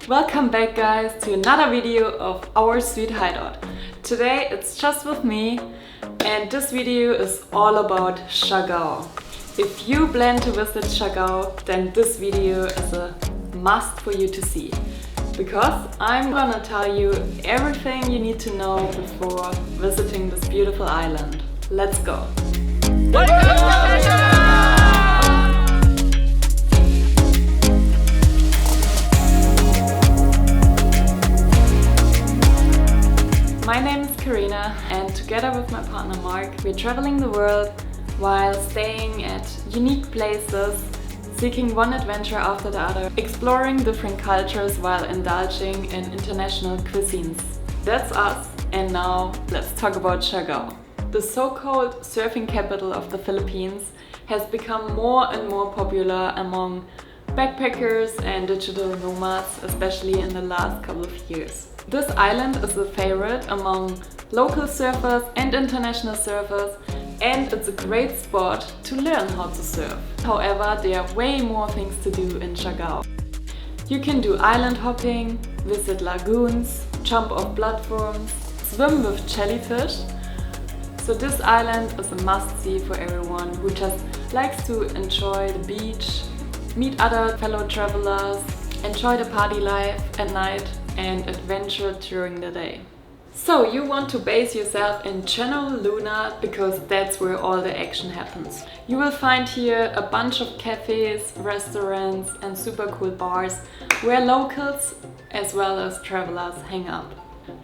Welcome back guys to another video of our sweet hideout. Today it's just with me and this video is all about Siargao. If you plan to visit Siargao, then this video is a must for you to see. Because I'm gonna tell you everything you need to know before visiting this beautiful island. Let's go! My name is Carina and together with my partner Mark, we're traveling the world while staying at unique places, seeking one adventure after the other, exploring different cultures while indulging in international cuisines. That's us, and now let's talk about Siargao. The so-called surfing capital of the Philippines has become more and more popular among backpackers and digital nomads, especially in the last couple of years. This island is a favorite among local surfers and international surfers, and it's a great spot to learn how to surf. However, there are way more things to do in Siargao. You can do island hopping, visit lagoons, jump off platforms, swim with jellyfish. So this island is a must-see for everyone who just likes to enjoy the beach, meet other fellow travelers, enjoy the party life at night and adventure during the day. So you want to base yourself in General Luna because that's where all the action happens. You will find here a bunch of cafes, restaurants and super cool bars where locals as well as travelers hang out.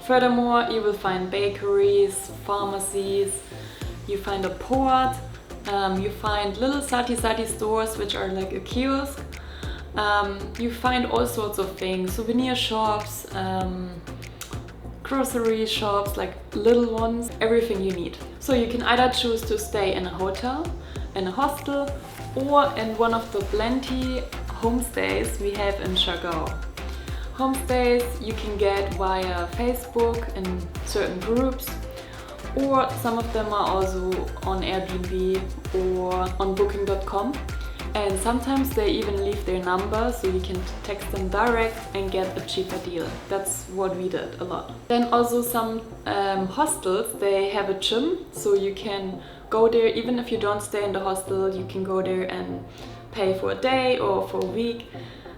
Furthermore, you will find bakeries, pharmacies, you find a port, you find little sati stores which are like a kiosk. You find all sorts of things, souvenir shops, grocery shops, like little ones, everything you need. So you can either choose to stay in a hotel, in a hostel, or in one of the plenty homestays we have in Siargao. Homestays you can get via Facebook in certain groups, or some of them are also on Airbnb or on booking.com. And sometimes they even leave their number so you can text them direct and get a cheaper deal. That's what we did a lot. Then also some hostels, they have a gym, so you can go there even if you don't stay in the hostel. You can go there and pay for a day or for a week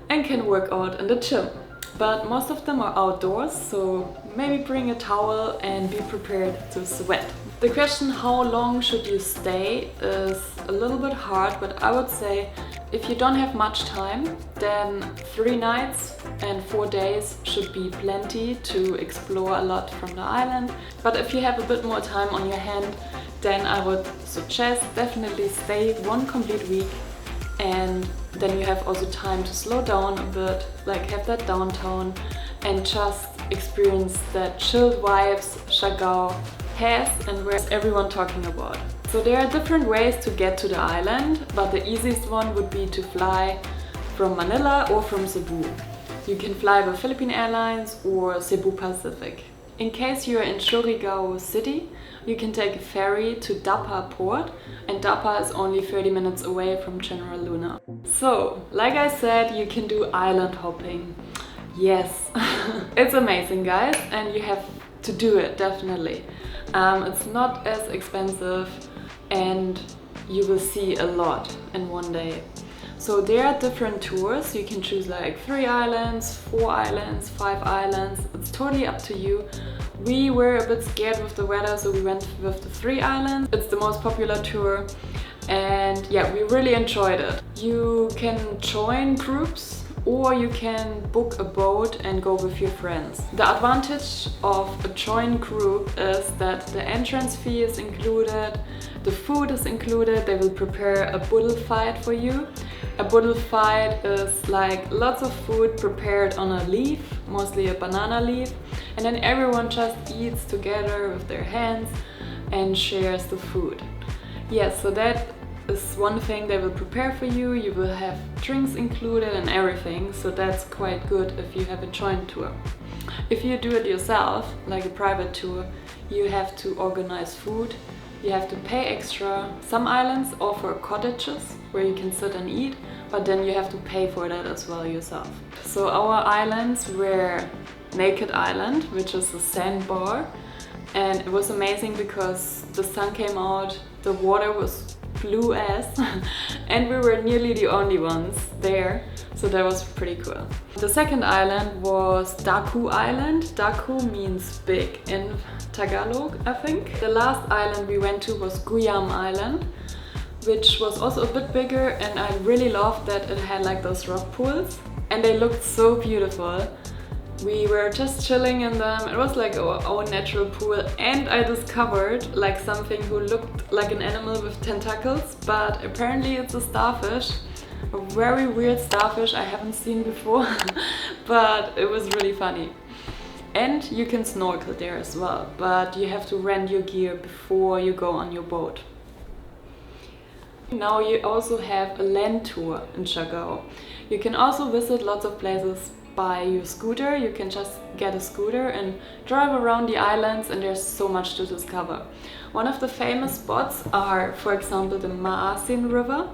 and can work out in the gym. But most of them are outdoors, so maybe bring a towel and be prepared to sweat. The question how long should you stay is a little bit hard, but I would say if you don't have much time, then 3 nights and 4 days should be plenty to explore a lot from the island. But if you have a bit more time on your hand, then I would suggest definitely stay 1 complete week, and then you have also time to slow down a bit, like have that downtime and just experience that chilled vibes Siargao has and where's everyone talking about. So there are different ways to get to the island, but the easiest one would be to fly from Manila or from Cebu. You can fly by Philippine Airlines or Cebu Pacific. In case you are in Siargao city, you can take a ferry to Dapa port, and Dapa is only 30 minutes away from General Luna. So, like I said, you can do island hopping. Yes, it's amazing guys, and you have to do it definitely. It's not as expensive and you will see a lot in one day. So there are different tours. You can choose like 3 islands, 4 islands, 5 islands. It's totally up to you. We were a bit scared with the weather, so we went with the 3 islands. It's the most popular tour and yeah, we really enjoyed it. You can join groups or you can book a boat and go with your friends. The advantage of a joint group is that the entrance fee is included, the food is included, they will prepare a bull fight for you. A bull fight is like lots of food prepared on a leaf, mostly a banana leaf, and then everyone just eats together with their hands and shares the food. Yes, so that is one thing they will prepare for you. You will have drinks included and everything, so that's quite good if you have a joint tour. If you do it yourself, like a private tour, you have to organize food, you have to pay extra. Some islands offer cottages where you can sit and eat, but then you have to pay for that as well yourself. So our islands were Naked Island, which is a sandbar, and it was amazing because the sun came out, the water was blue as and we were nearly the only ones there, so that was pretty cool. The second island was Daku Island. Daku means big in Tagalog, I think. The last island we went to was Guyam Island, which was also a bit bigger, and I really loved that it had like those rock pools and they looked so beautiful. We were just chilling in them. It was like our own natural pool, and I discovered like something who looked like an animal with tentacles, but apparently it's a starfish. A very weird starfish I haven't seen before, but it was really funny. And you can snorkel there as well, but you have to rent your gear before you go on your boat. Now you also have a land tour in Siargao. You can also visit lots of places by your scooter. You can just get a scooter and drive around the islands, and there's so much to discover. One of the famous spots are, for example, the Masin River.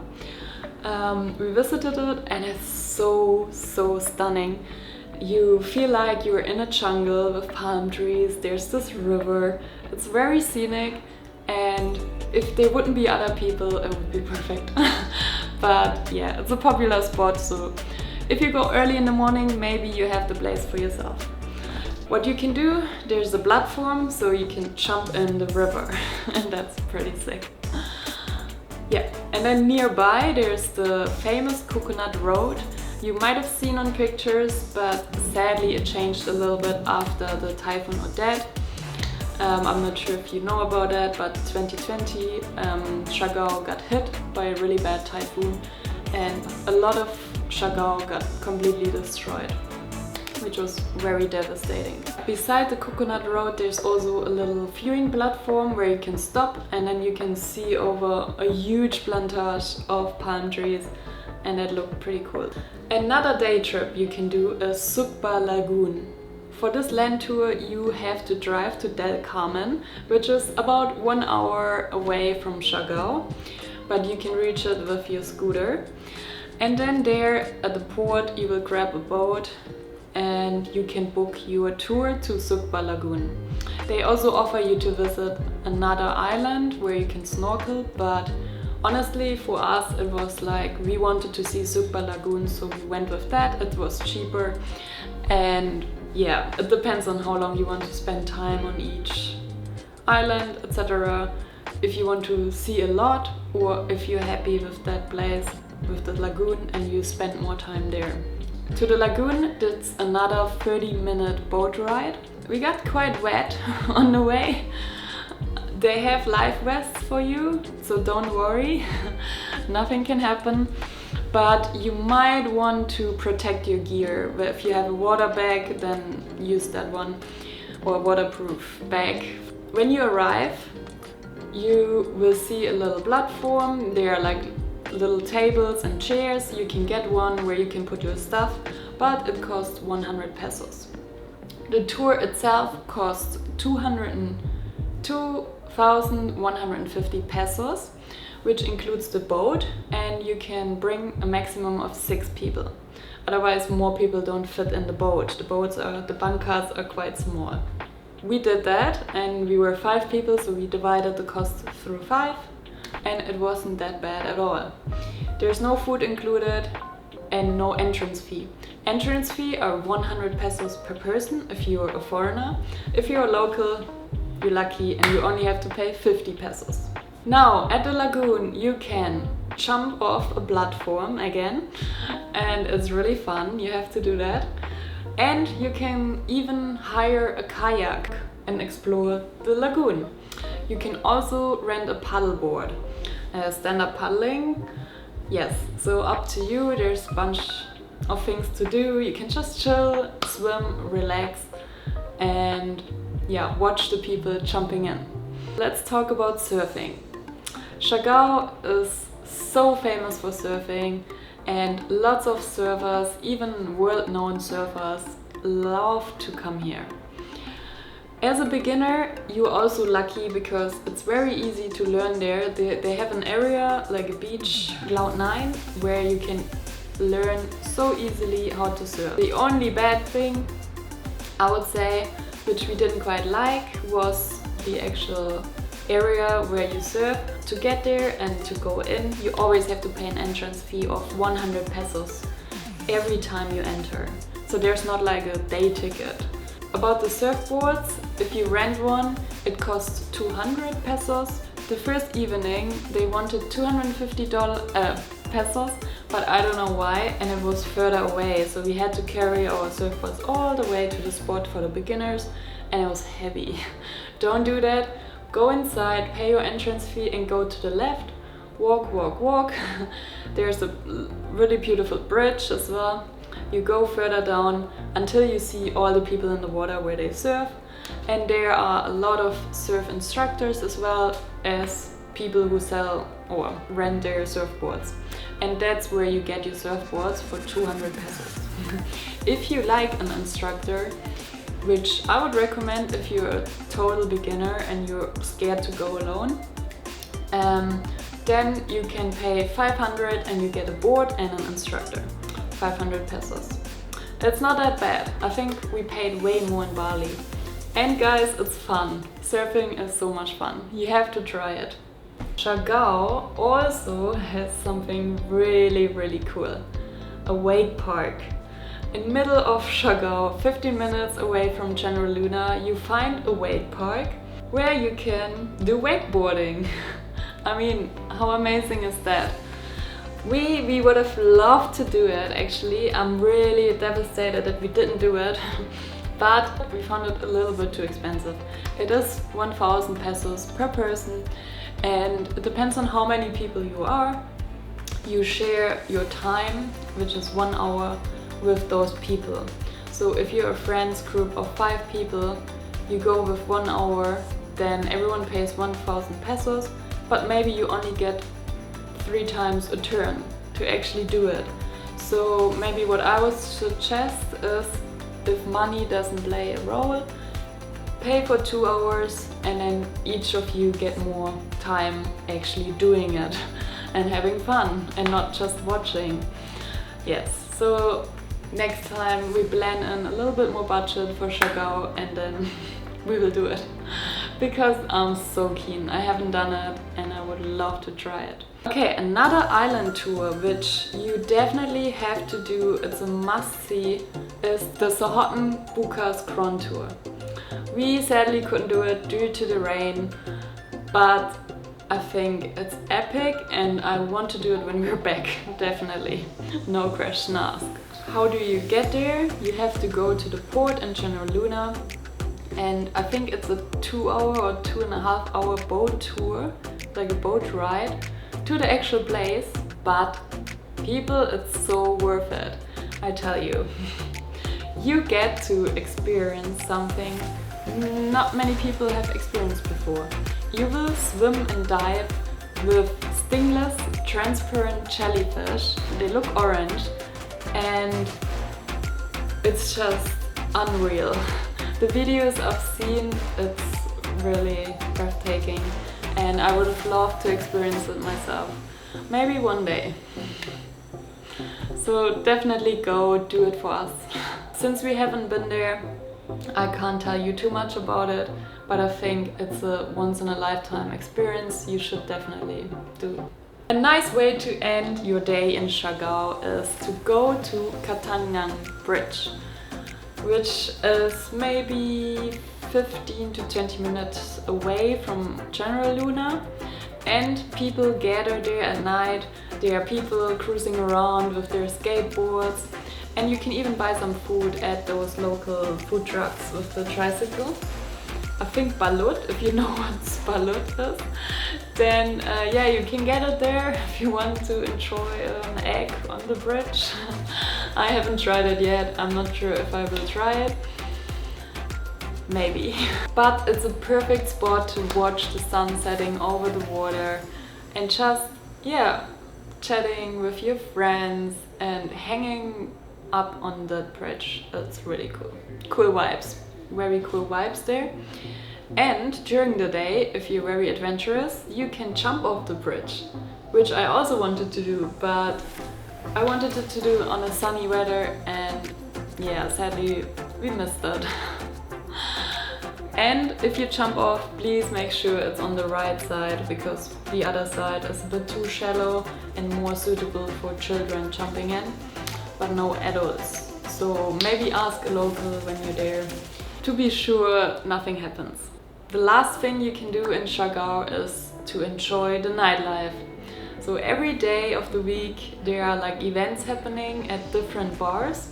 We visited it and it's so stunning. You feel like you're in a jungle with palm trees. There's this river. It's very scenic, and if there wouldn't be other people, it would be perfect. But yeah, it's a popular spot, so if you go early in the morning, maybe you have the place for yourself. What you can do, there's a platform, so you can jump in the river and that's pretty sick. Yeah, and then nearby there's the famous Coconut Road. You might have seen on pictures, but sadly it changed a little bit after the Typhoon Odette. I'm not sure if you know about that, but 2020 Siargao got hit by a really bad typhoon, and a lot of Siargao got completely destroyed, which was very devastating. Beside the Coconut Road there's also a little viewing platform where you can stop, and then you can see over a huge plantage of palm trees, and that looked pretty cool. Another day trip you can do is Sukba Lagoon. For this land tour you have to drive to Del Carmen, which is about 1 hour away from Siargao, but you can reach it with your scooter. And then there at the port you will grab a boat and you can book your tour to Sukba Lagoon. They also offer you to visit another island where you can snorkel, but honestly for us it was like we wanted to see Sukba Lagoon, so we went with that. It was cheaper, and yeah, it depends on how long you want to spend time on each island, etc. If you want to see a lot, or if you're happy with that place, with the lagoon, and you spend more time there. To the lagoon, it's another 30-minute boat ride. We got quite wet on the way. They have life vests for you, so don't worry, nothing can happen. But you might want to protect your gear. If you have a water bag, then use that one, or a waterproof bag. When you arrive, you will see a little platform. There are like little tables and chairs. You can get one where you can put your stuff, but it costs 100 pesos. The tour itself costs 2,150 pesos, which includes the boat, and you can bring a maximum of 6 people. Otherwise more people don't fit in the boat. The bunkers are quite small. We did that and we were 5 people, so we divided the cost through 5, and it wasn't that bad at all. There's no food included and no entrance fee. Entrance fee are 100 pesos per person if you're a foreigner. If you're a local, you're lucky and you only have to pay 50 pesos. Now at the lagoon you can jump off a platform again, and it's really fun, you have to do that. And you can even hire a kayak and explore the lagoon. You can also rent a paddleboard. Stand-up paddling, yes, so up to you. There's a bunch of things to do. You can just chill, swim, relax, and yeah, watch the people jumping in. Let's talk about surfing. Siargao is so famous for surfing, and lots of surfers, even world-known surfers, love to come here. As a beginner, you're also lucky because it's very easy to learn there. They have an area, like a beach, Cloud 9, where you can learn so easily how to surf. The only bad thing, I would say, which we didn't quite like, was the actual area where you surf. To get there and to go in, you always have to pay an entrance fee of 100 pesos every time you enter. So there's not like a day ticket. About the surfboards, if you rent one, it costs 200 pesos. The first evening they wanted 250 pesos, but I don't know why, and it was further away, so we had to carry our surfboards all the way to the spot for the beginners, and it was heavy. Don't do that. Go inside, pay your entrance fee and go to the left. Walk, walk, walk. There's a really beautiful bridge as well. You go further down until you see all the people in the water where they surf. And there are a lot of surf instructors as well as people who sell or rent their surfboards. And that's where you get your surfboards for 200 pesos. If you like an instructor, which I would recommend if you're a total beginner and you're scared to go alone, then you can pay 500 and you get a board and an instructor. 500 pesos. It's not that bad. I think we paid way more in Bali. And guys, it's fun. Surfing is so much fun. You have to try it. Siargao also has something really, really cool. A wake park. In middle of Siargao, 15 minutes away from General Luna, you find a wake park where you can do wakeboarding. I mean, how amazing is that? We would have loved to do it actually. I'm really devastated that we didn't do it, but we found it a little bit too expensive. It is 1,000 pesos per person, and it depends on how many people you are. You share your time, which is 1 hour, with those people. So if you're a friends group of 5 people, you go with 1 hour, then everyone pays 1,000 pesos, but maybe you only get 3 times a turn to actually do it. So maybe what I would suggest is, if money doesn't play a role, pay for 2 hours and then each of you get more time actually doing it and having fun and not just watching. Yes, so next time we plan in a little bit more budget for Siargao and then we will do it. Because I'm so keen. I haven't done it and I would love to try it. Okay, another island tour which you definitely have to do, it's a must-see, is the Sohoten Bukas Grand Tour. We sadly couldn't do it due to the rain, but I think it's epic and I want to do it when we're back, definitely. No question asked. How do you get there? You have to go to the port in General Luna, and I think it's a 2-hour or 2.5-hour boat tour, like a boat ride to the actual place, but people, it's so worth it, I tell you. You get to experience something not many people have experienced before. You will swim and dive with stingless, transparent jellyfish. They look orange and it's just unreal. The videos I've seen, it's really breathtaking and I would have loved to experience it myself. Maybe one day. So definitely go do it for us. Since we haven't been there, I can't tell you too much about it, but I think it's a once-in-a-lifetime experience you should definitely do. A nice way to end your day in Siargao is to go to Katangian Bridge, which is maybe 15 to 20 minutes away from General Luna, and people gather there at night. There are people cruising around with their skateboards, and you can even buy some food at those local food trucks with the tricycle. I think balut, if you know what balut is, then yeah, you can get it there if you want to enjoy an egg on the bridge. I haven't tried it yet, I'm not sure if I will try it. Maybe. But it's a perfect spot to watch the sun setting over the water and just, yeah, chatting with your friends and hanging up on that bridge. It's really cool. Cool vibes. Very cool vibes there. And during the day, if you're very adventurous, you can jump off the bridge, which I also wanted to do, but I wanted it to do on a sunny weather, and yeah, sadly we missed it. And if you jump off, please make sure it's on the right side, because the other side is a bit too shallow and more suitable for children jumping in, but no adults. So maybe ask a local when you're there to be sure nothing happens. The last thing you can do in Siargao is to enjoy the nightlife. So every day of the week there are like events happening at different bars.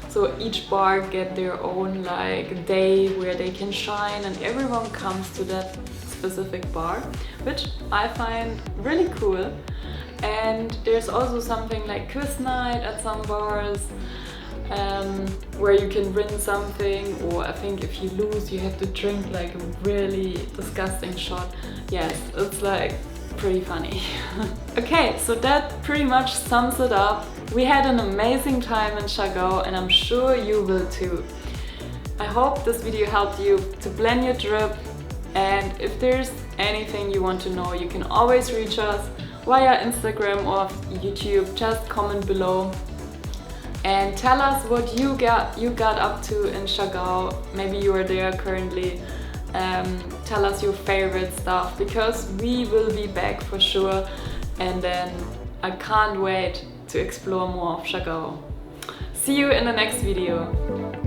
So each bar get their own like day where they can shine, and everyone comes to that specific bar, which I find really cool. And there's also something like quiz night at some bars, where you can win something, or I think if you lose you have to drink like a really disgusting shot. Yes, it's like pretty funny. Okay, so that pretty much sums it up. We had an amazing time in Siargao, and I'm sure you will too. I hope this video helped you to plan your trip, and if there's anything you want to know, you can always reach us via Instagram or YouTube. Just comment below and tell us what you got up to in Siargao. Maybe you are there currently. Tell us your favorite stuff, because we will be back for sure, and then I can't wait to explore more of Siargao. See you in the next video.